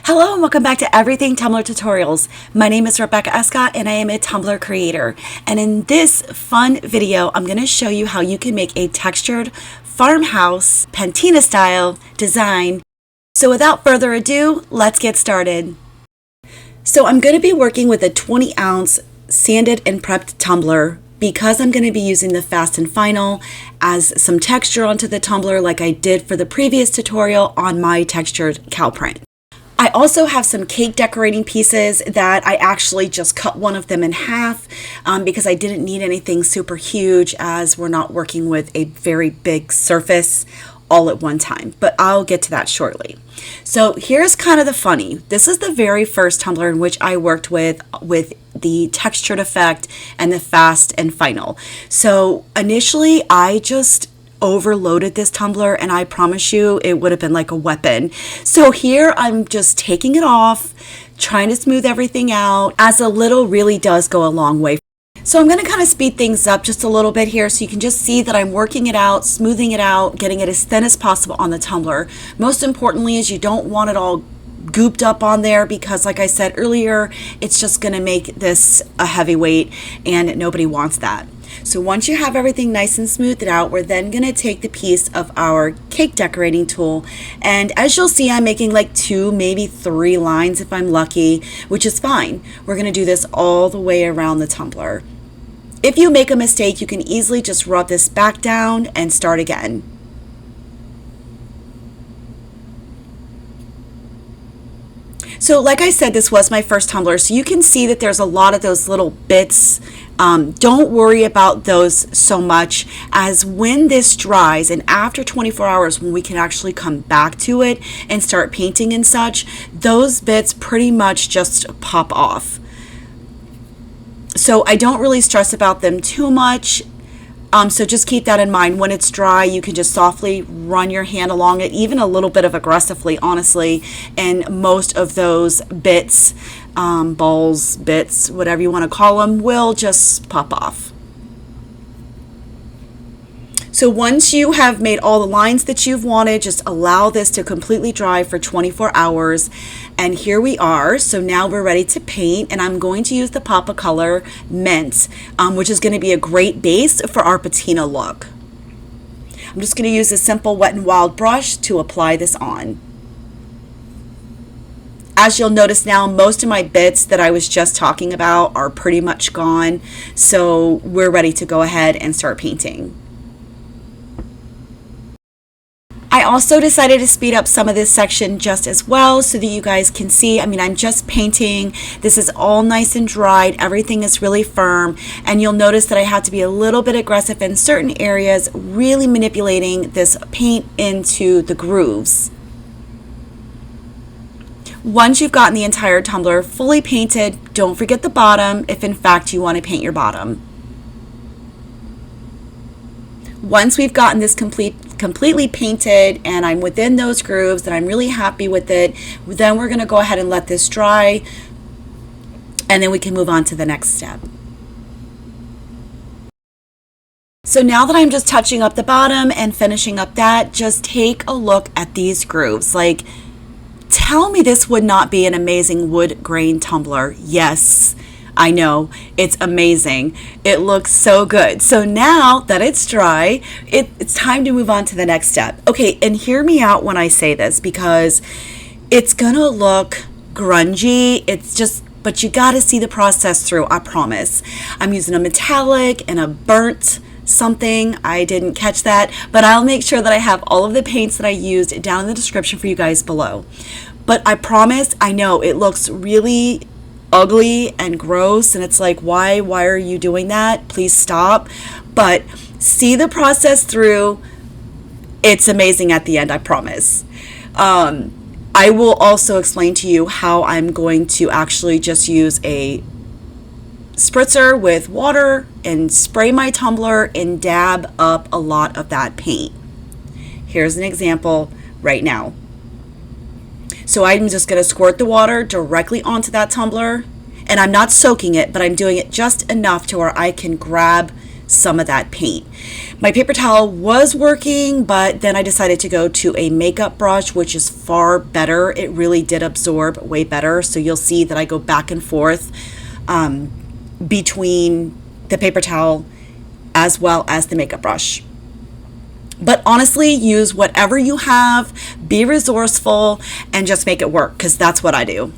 Hello and welcome back to Everything Tumbler Tutorials. My name is Rebecca Escott and I am a Tumbler creator. And in this fun video, I'm going to show you how you can make a textured farmhouse patina style design. So without further ado, let's get started. So I'm going to be working with a 20-ounce sanded and prepped tumbler because I'm going to be using the fast and final as some texture onto the tumbler like I did for the previous tutorial on my textured cow print. I also have some cake decorating pieces that I actually just cut one of them in half because I didn't need anything super huge as we're not working with a very big surface all at one time, but I'll get to that shortly. So here's kind of the funny. This is the very first tumbler in which I worked with the textured effect and the fast and final. So initially I just overloaded this tumbler and I promise you it would have been like a weapon. So here I'm just taking it off, trying to smooth everything out, as a little really does go a long way. So I'm going to kind of speed things up just a little bit here so you can just see that I'm working it out, smoothing it out, getting it as thin as possible on the tumbler. Most importantly is you don't want it all gooped up on there because like I said earlier, it's just going to make this a heavyweight and nobody wants that. So once you have everything nice and smoothed out, we're then going to take the piece of our cake decorating tool, and as you'll see, I'm making like 2, maybe 3 lines if I'm lucky, which is fine. We're going to do this all the way around the tumbler. If you make a mistake, you can easily just rub this back down and start again. So like I said, this was my first tumbler, so you can see that there's a lot of those little bits. Don't worry about those so much, as when this dries and after 24 hours when we can actually come back to it and start painting and such, those bits pretty much just pop off. So I don't really stress about them too much. So just keep that in mind. When it's dry, you can just softly run your hand along it, even a little bit of aggressively, honestly, and most of those bits, balls, bits, whatever you want to call them, will just pop off. So once you have made all the lines that you've wanted, just allow this to completely dry for 24 hours. And here we are. So now we're ready to paint, and I'm going to use the Pop of Color Mint, which is going to be a great base for our patina look. I'm just going to use a simple Wet n Wild brush to apply this on. As you'll notice now, most of my bits that I was just talking about are pretty much gone. So we're ready to go ahead and start painting. I also decided to speed up some of this section just as well so that you guys can see. I mean, I'm just painting. This is all nice and dried. Everything is really firm. And you'll notice that I had to be a little bit aggressive in certain areas, really manipulating this paint into the grooves. Once you've gotten the entire tumbler fully painted, don't forget the bottom if in fact you want to paint your bottom. Once we've gotten this completely painted and I'm within those grooves and I'm really happy with it, then we're going to go ahead and let this dry, and then we can move on to the next step. So now that I'm just touching up the bottom and finishing up that, just take a look at these grooves. Like, tell me this would not be an amazing wood grain tumbler. Yes, I know, it's amazing. It looks so good. So now that it's dry, it's time to move on to the next step. Okay, and hear me out when I say this because it's gonna look grungy. It's just, but you gotta see the process through, I promise. I'm using a metallic and a burnt something. I didn't catch that, but I'll make sure that I have all of the paints that I used down in the description for you guys below. But I promise, I know it looks really ugly and gross and it's like, why are you doing that? Please stop. But see the process through. It's amazing at the end, I promise. I will also explain to you how I'm going to actually just use a spritzer with water and spray my tumbler and dab up a lot of that paint. Here's an example right now. So I'm just going to squirt the water directly onto that tumbler, and I'm not soaking it, but I'm doing it just enough to where I can grab some of that paint. My paper towel was working, but then I decided to go to a makeup brush, which is far better. It really did absorb way better. So you'll see that I go back and forth between the paper towel as well as the makeup brush. But honestly, use whatever you have, be resourceful, and just make it work, because that's what I do.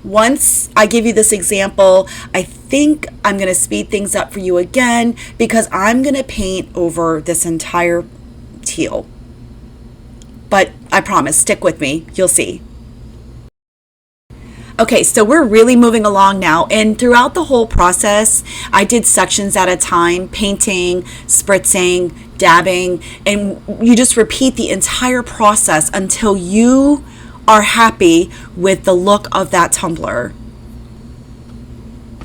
Once I give you this example, I think I'm going to speed things up for you again, because I'm going to paint over this entire teal. But I promise, stick with me, you'll see. Okay, so we're really moving along now, and throughout the whole process, I did sections at a time, painting, spritzing, dabbing, and you just repeat the entire process until you are happy with the look of that tumbler.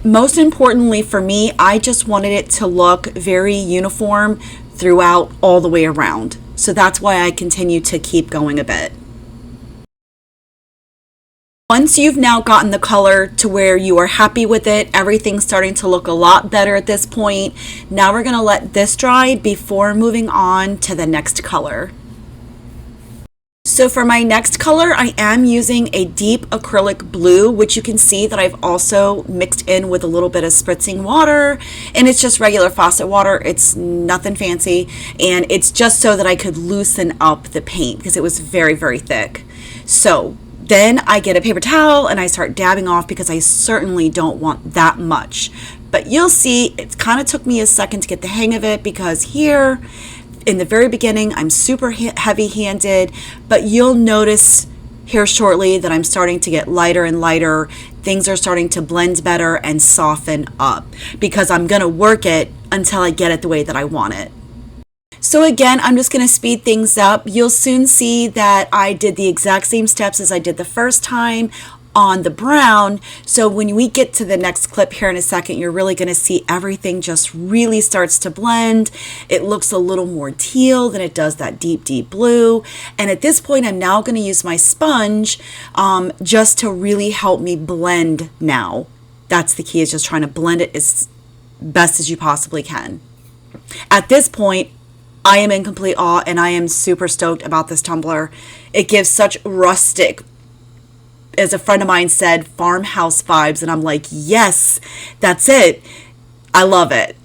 Most importantly for me, I just wanted it to look very uniform throughout all the way around. So that's why I continue to keep going a bit. Once you've now gotten the color to where you are happy with it, everything's starting to look a lot better at this point. Now we're going to let this dry before moving on to the next color. So for my next color, I am using a deep acrylic blue, which you can see that I've also mixed in with a little bit of spritzing water, and it's just regular faucet water. It's nothing fancy, and it's just so that I could loosen up the paint because it was very, very thick. So then I get a paper towel and I start dabbing off, because I certainly don't want that much. But you'll see it kind of took me a second to get the hang of it, because here in the very beginning I'm super heavy-handed, but you'll notice here shortly that I'm starting to get lighter and lighter. Things are starting to blend better and soften up, because I'm going to work it until I get it the way that I want it. So again, I'm just going to speed things up. You'll soon see that I did the exact same steps as I did the first time on the brown. So when we get to the next clip here in a second, you're really going to see everything just really starts to blend. It looks a little more teal than it does that deep, deep blue. And at this point, I'm now going to use my sponge just to really help me blend now. That's the key, is just trying to blend it as best as you possibly can. At this point, I am in complete awe, and I am super stoked about this tumbler. It gives such rustic, as a friend of mine said, farmhouse vibes, and I'm like, yes, that's it. I love it.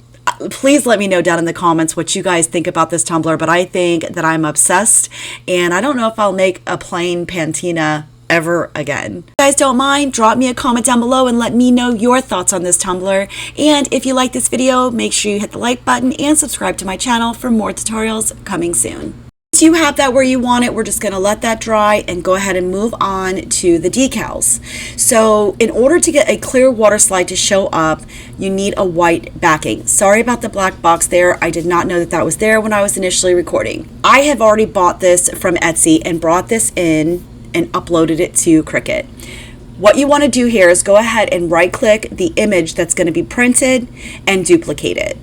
Please let me know down in the comments what you guys think about this tumbler, but I think that I'm obsessed, and I don't know if I'll make a plain Patina ever again. If you guys don't mind, drop me a comment down below and let me know your thoughts on this tumbler. And if you like this video, make sure you hit the like button and subscribe to my channel for more tutorials coming soon. Once you have that where you want it, we're just going to let that dry and go ahead and move on to the decals. So in order to get a clear water slide to show up, you need a white backing. Sorry about the black box there. I did not know that that was there when I was initially recording. I have already bought this from Etsy and brought this in and uploaded it to Cricut. What you want to do here is go ahead and right click the image that's going to be printed and duplicate it.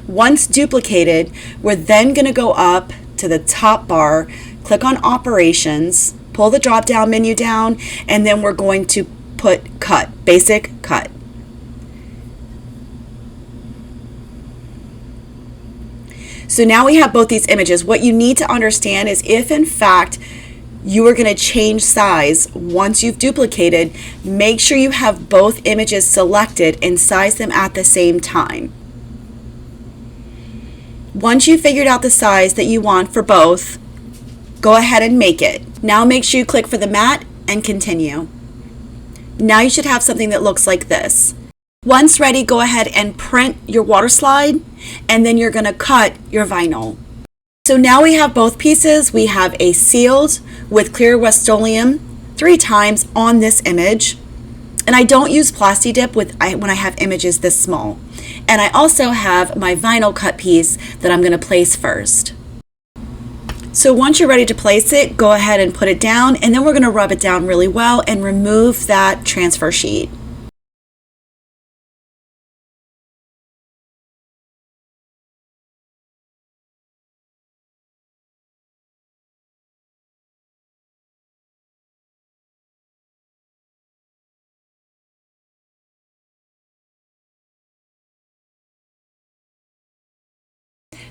Once duplicated, we're then going to go up to the top bar, click on operations, pull the drop down menu down, and then we're going to put cut, basic cut. So now we have both these images. What you need to understand is if in fact you are going to change size once you've duplicated, make sure you have both images selected and size them at the same time. Once you've figured out the size that you want for both, go ahead and make it. Now make sure you click for the mat and continue. Now you should have something that looks like this. Once ready, go ahead and print your water slide, and then you're going to cut your vinyl. So now we have both pieces. We have a sealed with clear Rust-Oleum 3 times on this image. And I don't use Plasti Dip when I have images this small. And I also have my vinyl cut piece that I'm going to place first. So once you're ready to place it, go ahead and put it down, and then we're going to rub it down really well and remove that transfer sheet.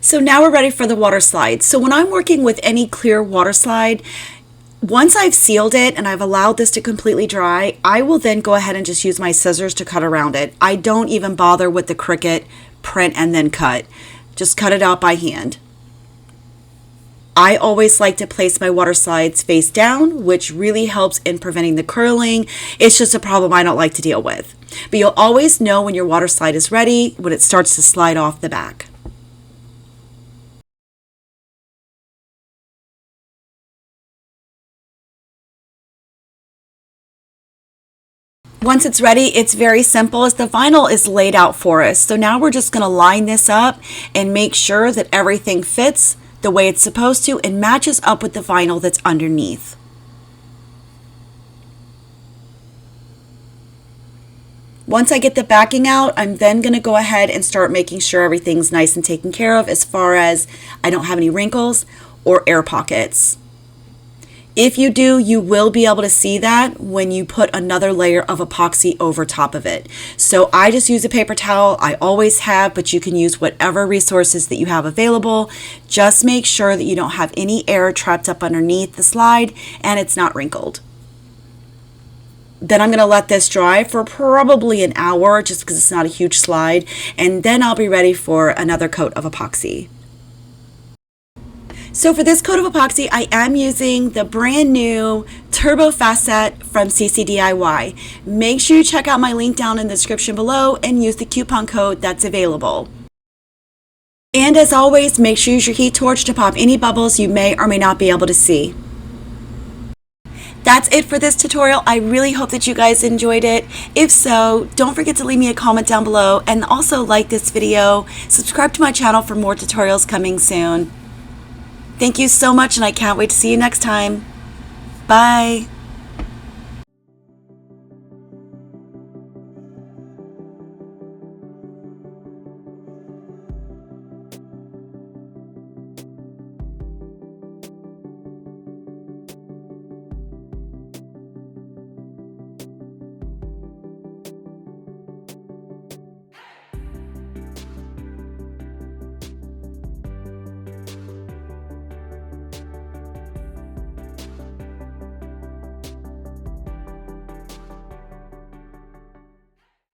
So now we're ready for the water slide. So when I'm working with any clear water slide, once I've sealed it and I've allowed this to completely dry, I will then go ahead and just use my scissors to cut around it. I don't even bother with the Cricut print and then cut. Just cut it out by hand. I always like to place my water slides face down, which really helps in preventing the curling. It's just a problem I don't like to deal with. But you'll always know when your water slide is ready when it starts to slide off the back. Once it's ready, it's very simple as the vinyl is laid out for us. So now we're just going to line this up and make sure that everything fits the way it's supposed to and matches up with the vinyl that's underneath. Once I get the backing out, I'm then going to go ahead and start making sure everything's nice and taken care of as far as I don't have any wrinkles or air pockets. If you do, you will be able to see that when you put another layer of epoxy over top of it. So I just use a paper towel. I always have, but you can use whatever resources that you have available. Just make sure that you don't have any air trapped up underneath the slide and it's not wrinkled. Then I'm going to let this dry for probably an hour just because it's not a huge slide, and then I'll be ready for another coat of epoxy. So for this coat of epoxy, I am using the brand new Turbo Fast Set from CCDIY. Make sure you check out my link down in the description below and use the coupon code that's available. And as always, make sure you use your heat torch to pop any bubbles you may or may not be able to see. That's it for this tutorial. I really hope that you guys enjoyed it. If so, don't forget to leave me a comment down below and also like this video. Subscribe to my channel for more tutorials coming soon. Thank you so much, and I can't wait to see you next time. Bye.